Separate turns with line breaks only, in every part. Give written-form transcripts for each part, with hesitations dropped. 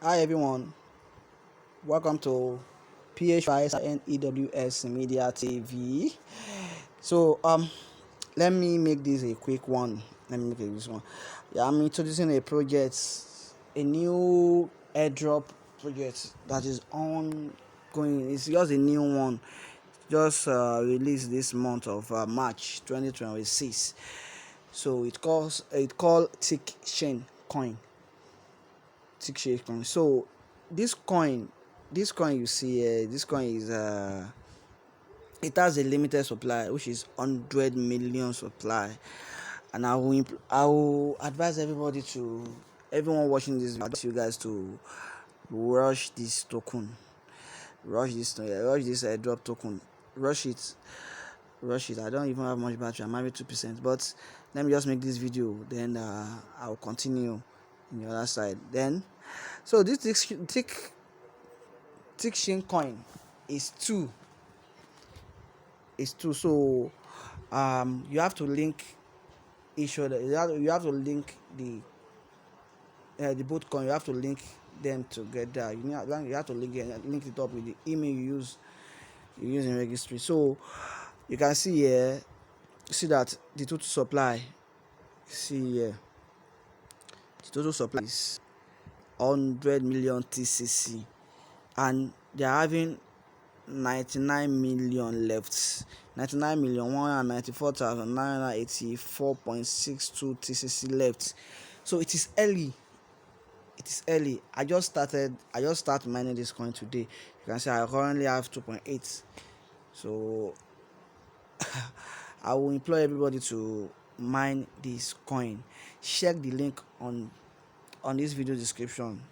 Hi everyone, welcome to PHYSNEWS Media TV. So let me make this a quick one. Let me make it this one. Yeah, I'm introducing a project, a new airdrop project that is ongoing. It's just a new one, just released this month of March 2026. So it called TikChain coin. TikChain coin. So this coin, this coin you see here, this coin is it has a limited supply, which is 100 million supply, and I will advise everyone watching this video, you guys to rush this token, rush this drop token, rush it, rush it. I don't even have much battery. I'm having 2%, but let me just make this video, then I'll continue in the other side. Then, so this TikChain coin is two. So you have to link each other. You have to link the both coin. You have to link them together. You have to link it up with the email you use in registry. So you can see here, see that the total supply. See here, the total supply is 100 million TCC, and they are having 99 million left. 99,194,984.62 TCC left. So it is early. It is early. I just started mining this coin today. You can see I currently have 2.8. So I will implore everybody to mine this coin. Check the link on this video description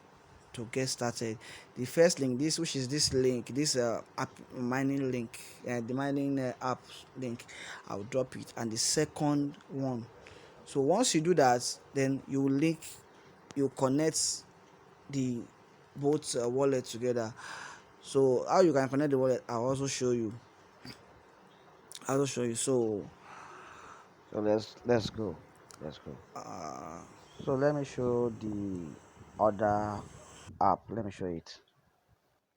to get started. The first link, which is this link, this app mining link, the mining app link, I'll drop it. And the second one, so once you do that, then you connect the both wallet together. So how you can connect the wallet, I'll also show you. So let's go. So let me show the other app. Let me show it.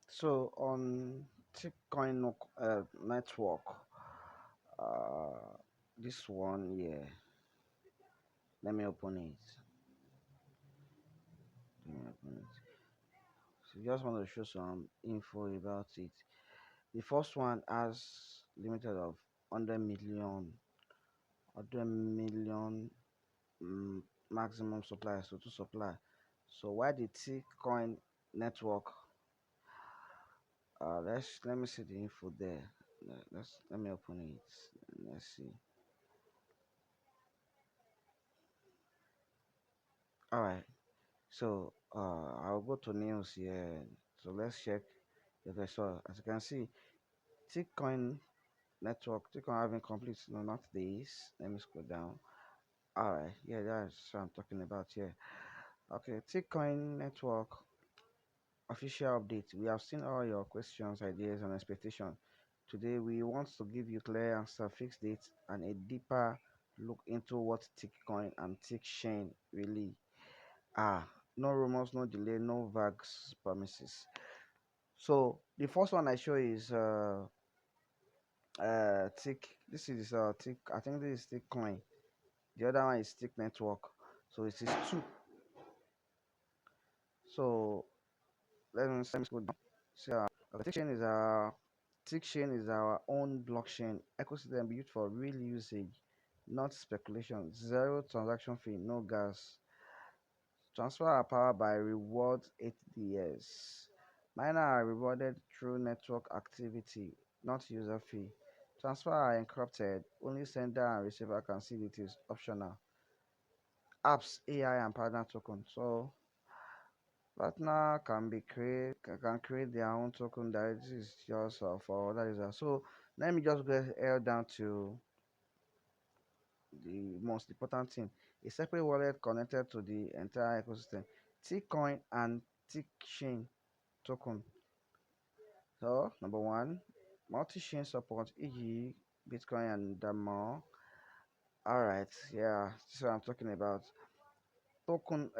So on Tikcoin network, uh, this one here. Let me open it. So just want to show some info about it. The first one has limited of 100 million, 100 million maximum supply, so to supply. So why the Tikcoin network? Let me see the info there. Let me open it. Let's see. All right. So I'll go to news here. So let's check. Okay, so as you can see, Tikcoin network, Tikcoin having complete. No, not this. Let me scroll down. All right. Yeah, that's what I'm talking about here. Okay, Tikcoin network official update. We have seen all your questions, ideas, and expectations. Today, we want to give you clear answer, fixed dates, and a deeper look into what Tikcoin and TikChain really are. No rumors, no delay, no vague promises. So the first one I show is Tick. This is Tick. I think this is Tikcoin. The other one is Tick Network. So it is two. So let me go down. So TikChain is our own blockchain ecosystem built for real usage, not speculation. Zero transaction fee, no gas. Transfer are powered by rewards ATDs. Miners are rewarded through network activity, not user fee. Transfer are encrypted. Only sender and receiver can see it is optional. Apps, AI, and partner token. So partner can create their own token that is just for other users. So let me just get down to the most important thing: a separate wallet connected to the entire ecosystem. Tikcoin and TikChain token. So number one, multi-chain support, e.g., Bitcoin and more. All right, yeah, this is what I'm talking about. Token,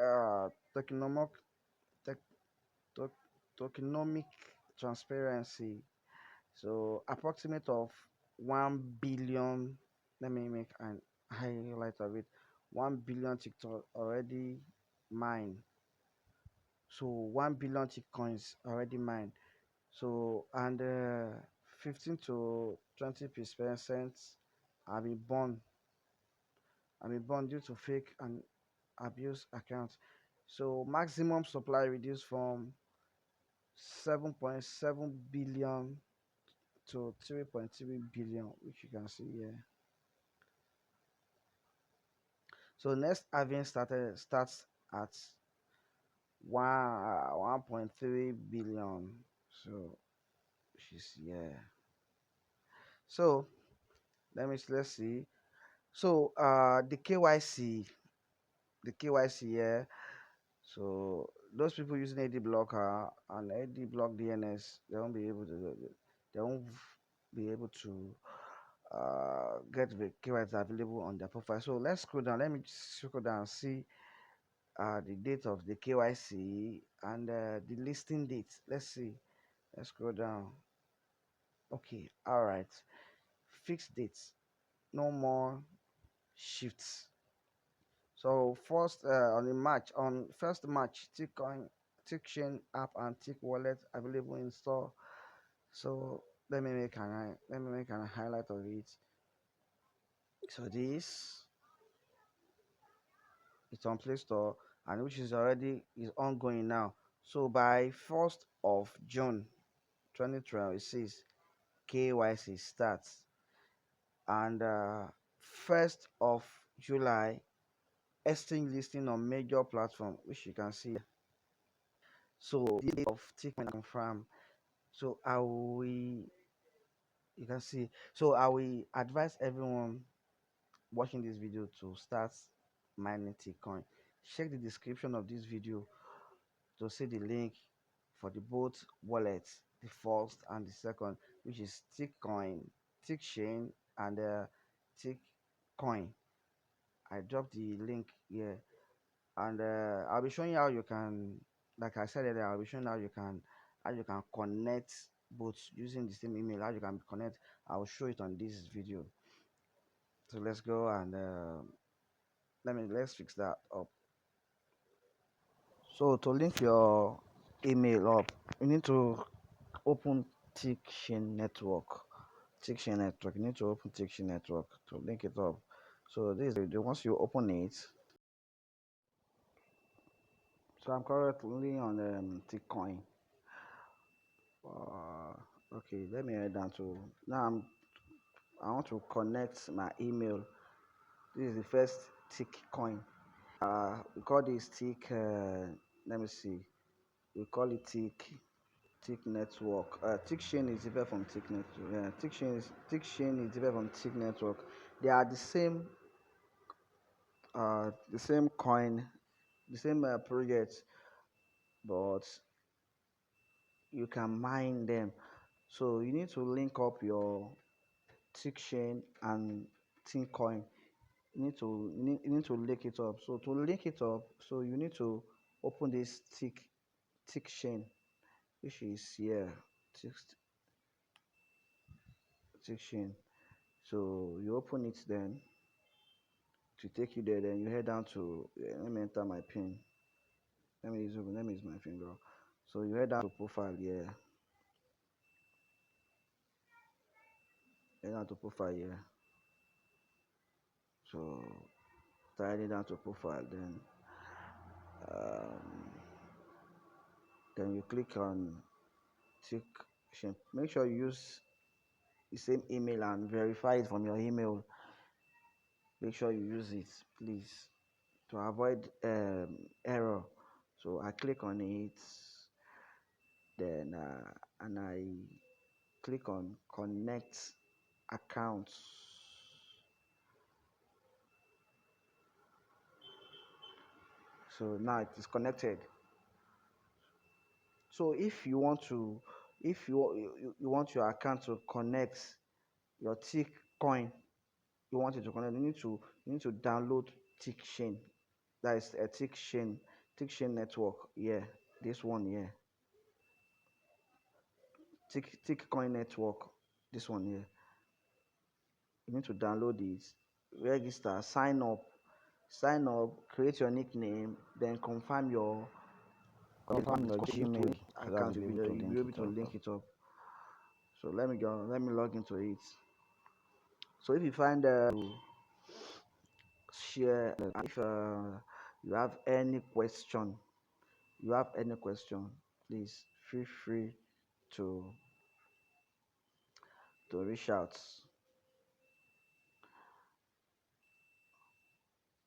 Tokenomics, tokenomic transparency. So approximate of 1 billion. Let me make an highlight of it. 1 billion TikTok already mined. So 1 billion Tikcoins already mined. So and 15 to 20% have been burned. Have been burned due to fake and abuse accounts. So maximum supply reduced from 7.7 billion to 3.3 billion, which you can see here. So next having starts at 1.3 billion. So she's yeah. So let's see. So the KYC here. So those people using AD blocker and AD block DNS, they won't be able to get the KYC available on their profile. So let's scroll down. Let me scroll down and see the date of the KYC and the listing date. Let's see. Let's scroll down. Okay, all right. Fixed dates. No more shifts. So first on first March, Tikcoin, TikChain app and Tik wallet available in store. So let me make an highlight of it. So this is on Play Store and which is ongoing now. So by 1st of June 2012, it says KYC starts, and 1st of July, exchange listing on major platform, which you can see. So the date of TikChain confirm. So I will you can see. So I will advise everyone watching this video to start mining Tikcoin. Check the description of this video to see the link for the both wallets, the first and the second, which is Tikcoin, TikChain, and Tikcoin. I dropped the link here, and I'll be showing you how you can, like I said earlier, I'll be showing how you can connect both using the same email. How you can connect, I'll show it on this video. So let's go and let's fix that up. So to link your email up, you need to open TikChain network. TikChain network. You need to open TikChain network to link it up. So this is once you open it. So I'm currently on Tikcoin. Okay, let me head down to now. I want to connect my email. This is the first Tikcoin. We call this Tik. Let me see. We call it Tik network. TikChain is different from Tik network. TikChain is different from Tik network. They are the same coin, the same project, but you can mine them. So you need to link up your TikChain and Tikcoin. You need to link it up. So to link it up, so you need to open this TikChain, which is here, Tik TikChain. So you open it, then to take you there, then you head down to let me enter my pin. Let me use my finger. So you head down to profile here. Head down to profile here. So tidy down to profile, um, then you click on TikChain. Make sure you use the same email and verify it from your email. Make sure you use it, please, to avoid error. So I click on it, then and I click on connect accounts. So now it is connected. So if you want to, if you want your account to connect your Tikcoin, you want it to connect, you need to download TikChain. That is a TikChain network. Yeah, this one here. Tikcoin network. This one here. You need to download it, register, sign up, create your nickname, then confirm your Gmail account. You'll be able to link it up. So let me go. Let me log into it. So if you find share, if you have any question, please feel free to reach out.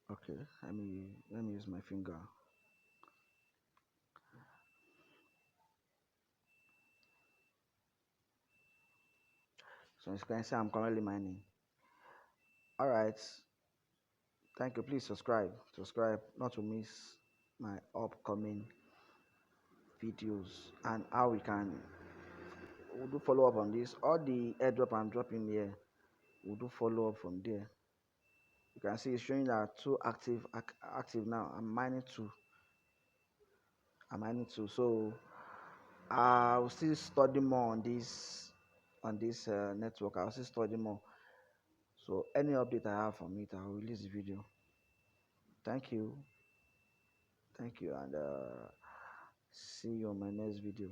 Okay, let me use my finger. So as you can see, I'm currently mining. All right, thank you. Please subscribe not to miss my upcoming videos and how we'll do follow up on this. All the airdrop I'm dropping here, we'll do follow up from there. You can see it's showing that two active now. I'm mining two. So I'll still study more on this network. I'll still study more. So any update I have from it, I'll release the video. Thank you, and see you on my next video.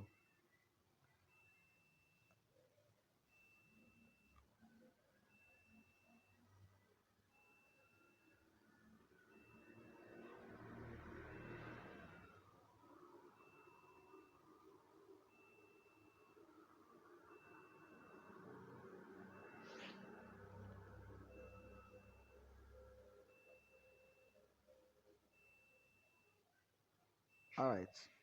All right.